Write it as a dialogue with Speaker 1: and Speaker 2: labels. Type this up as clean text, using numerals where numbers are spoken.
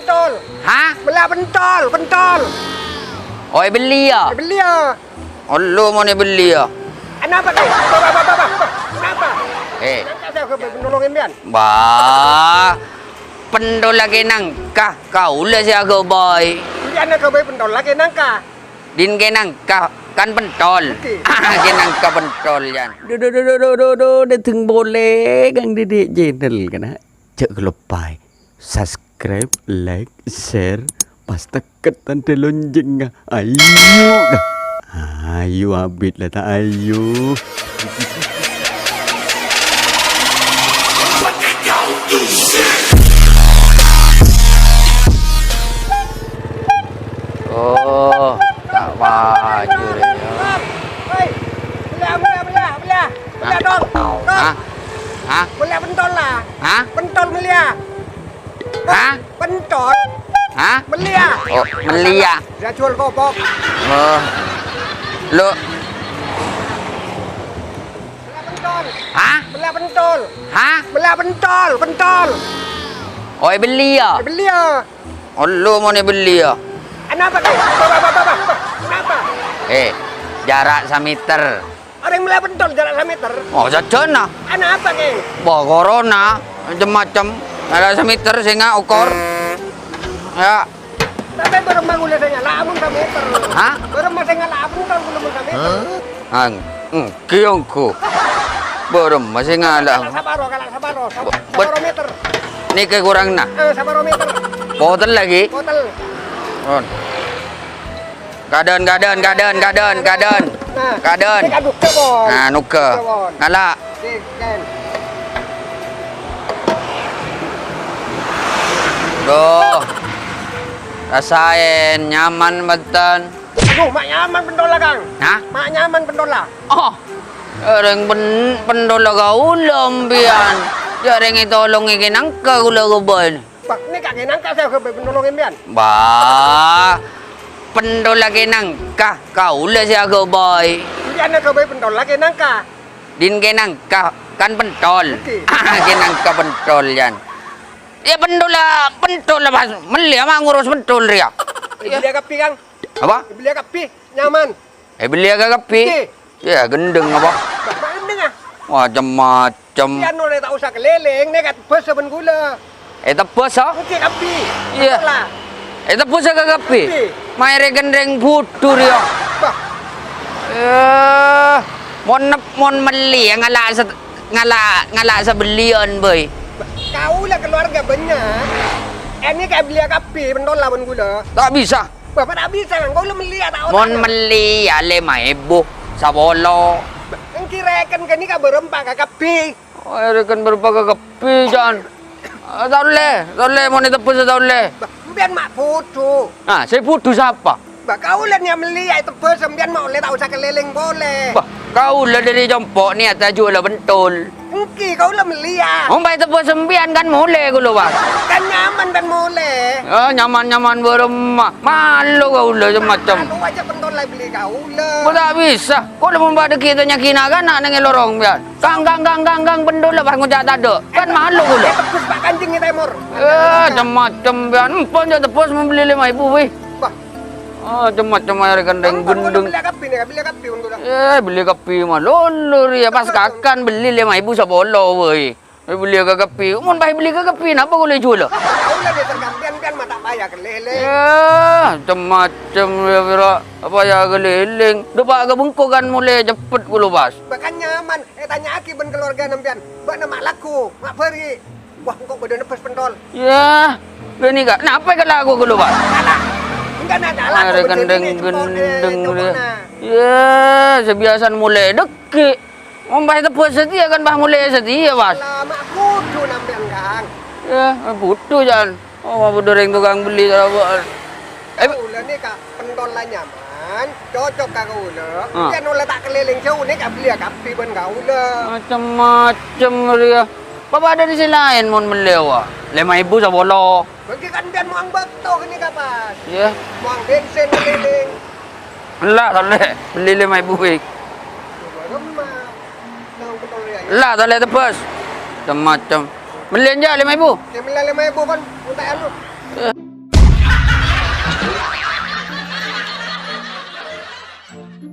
Speaker 1: pentol.
Speaker 2: Hah?
Speaker 1: Belah pentol, pentol.
Speaker 2: Oh, beli ya?
Speaker 1: Beli ya.
Speaker 2: Allah mau ni beli ya?
Speaker 1: Kenapa kau? Kenapa? Nangka saya ke penolongin pian.
Speaker 2: Bah, pendol lagi nangka. Kau lah si aku boy.
Speaker 1: Pian ke pentol lagi nangka.
Speaker 2: Din ke nangka kan pentol. Ke nangka pentol yan.
Speaker 3: Diaถึงboleh kang didik channel kan ha. Cak kelopai. Subscribe, like, share, pas tekan tanda lonceng ah. Ayo dah. Ayo habis lah tak ayo.
Speaker 2: Oh, tak baju dia.
Speaker 1: Hei, belah dong.
Speaker 2: Hah? Hah?
Speaker 1: Belah pentol lah.
Speaker 2: Hah?
Speaker 1: Pentol belia.
Speaker 2: Hah?
Speaker 1: Pentol
Speaker 2: Hah?
Speaker 1: belia.
Speaker 2: Oh, beli ya?
Speaker 1: Saya jual kopok.
Speaker 2: Oh. Lo,
Speaker 1: Belah pentol.
Speaker 2: hah?
Speaker 1: Belah pentol.
Speaker 2: Hah?
Speaker 1: Belah pentol, pentol.
Speaker 2: Oh, beli ya?
Speaker 1: Beli ya.
Speaker 2: Allah mau ni beli ya?
Speaker 1: Kenapa kau? Kenapa?
Speaker 2: Jarak 1 meter.
Speaker 1: Orang belah pentol jarak 1 meter.
Speaker 2: Oh, saja nah.
Speaker 1: Kenapa keng?
Speaker 2: Bah, corona. Macam-macam. Ada 1 meter sehingga ukur. Ya.
Speaker 1: Tapi baru bangun saya lamun 1 meter.
Speaker 2: Hah?
Speaker 1: Baru masih ngalamun kalau belum 1 meter.
Speaker 2: Kiyongku. Belum, masih ngalah.
Speaker 1: Sabaro, sabaro meter.
Speaker 2: Ni ke kurang nak.
Speaker 1: Sabaro meter.
Speaker 2: Botol lagi.
Speaker 1: Hotel.
Speaker 2: Oh. Gadan.
Speaker 1: Ini kaduk kebon.
Speaker 2: Nah, nuka. Ngalah.
Speaker 1: Ken.
Speaker 2: Duh. Rasain nyaman betul.
Speaker 1: Aduh, mak nyaman pendola kang.
Speaker 2: Hah?
Speaker 1: Mak nyaman pendola.
Speaker 2: Oh. Orang pendola kau lembian. Jarang tolong ikan angka gula gubal.
Speaker 1: Bak, ini kak nangka saya ke penolongin pian.
Speaker 2: Bah. Pendola nangka. Kau lah si aku boy.
Speaker 1: Pian ke pendola ke nangka.
Speaker 2: Din ke nangka kan pentol. Ke nangka pentol yan. Ya pentol lah pas. Meli ama ngurus pentol dia.
Speaker 1: Beli kapi kang.
Speaker 2: Apa?
Speaker 1: Beli kapi nyaman.
Speaker 2: Beli agak kapi. Ya gendeng apa?
Speaker 1: Bak gendeng ah.
Speaker 2: Macam-macam.
Speaker 1: Pian oleh tak usah keliling, ni kat bus saben gula.
Speaker 2: Tepus ah?
Speaker 1: Oke kapi.
Speaker 2: Iya. Tepus agak kapi. Mai gendeng putu dia.
Speaker 1: Bah,
Speaker 2: Mon meli ngala sa belian boy.
Speaker 1: kau lah keluarga banyak. Ini kayak beli kapi pendola ben gula.
Speaker 2: Tak bisa.
Speaker 1: Bapak tak bisa kan? Kau lah meli tak?
Speaker 2: Mon meli ya 5,000 sa bolo.
Speaker 1: Yang kira kan ni kau berempat kak kapi.
Speaker 2: Oh, rekan berbagai kapi jan. Tak boleh mon tepus tak boleh.
Speaker 1: Biar mak putu.
Speaker 2: Saya putu siapa?
Speaker 1: Bah, kau lah yang meli itu bus biar mak boleh tak usah keliling boleh.
Speaker 2: Bah, kau lah dari jempok ni atas jual lah bentul.
Speaker 1: Engki kau lah meli ya.
Speaker 2: Baik tepus sembian kan boleh kau lupa.
Speaker 1: Kan nyaman dan boleh.
Speaker 2: Nyaman beremah. Malu kau lah macam.
Speaker 1: Kalau aja pendola beli kau lah.
Speaker 2: Kau tak bisa. Kau dah membawa kita nyakina kan nak dengan lorong biar. Gang pendul lah pas ngujak tak ada. Kan malu kau lah.
Speaker 1: Tepus pak kancing ni temur.
Speaker 2: Macam-macam biar. Empon je tepus membeli 5,000 weh.
Speaker 1: Bah,
Speaker 2: Macam-macam air gendeng gendeng.
Speaker 1: beli kapi ni, beli kapi pun tu dah.
Speaker 2: Beli kapi mah lolor ya pas kakan beli 5,000 sa bolo weh. Beli ke kapi. Mun baik beli ke kapi napa kau boleh jual?
Speaker 1: Kau lah dia tergampian mah tak payah keliling.
Speaker 2: Macam-macam ya bira. Apa ya keliling. Depak ke bengkok kan mulai cepet ku lepas.
Speaker 1: Bahkan nyaman. Tanya aki ben keluarga nampian. Bak nama laku, mak pergi. Wah, kok beda nepes pentol.
Speaker 2: Ya, gini kak. Napa ke lagu ku lepas?
Speaker 1: Alah. Enggak ada lah.
Speaker 2: Ada gendeng dia. Ya, sebiasan mulai dekik. Mbah tepus setia kan mbah mulai setia bas.
Speaker 1: Lama kudu nampian kang.
Speaker 2: Ya, butuh jangan. Oh, butuh orang tukang beli tak apa.
Speaker 1: Ulah ni kak pentol lah nyaman. Cocok kak ulah. Dia nolak tak keliling jauh ni kak beli kapi ben kau ulah.
Speaker 2: Macam-macam dia. Apa ada di sini lain mau beli awak? 5,000 sa bolo.
Speaker 1: Bagi kan dia muang betul ni kapas.
Speaker 2: Ya.
Speaker 1: Muang bensin keliling.
Speaker 2: Lah, tak boleh. Beli 5,000 wik. Lah, tak boleh tepus. Macam-macam. Beli je 5,000.
Speaker 1: Dia beli 5,000 kan. Untuk lu.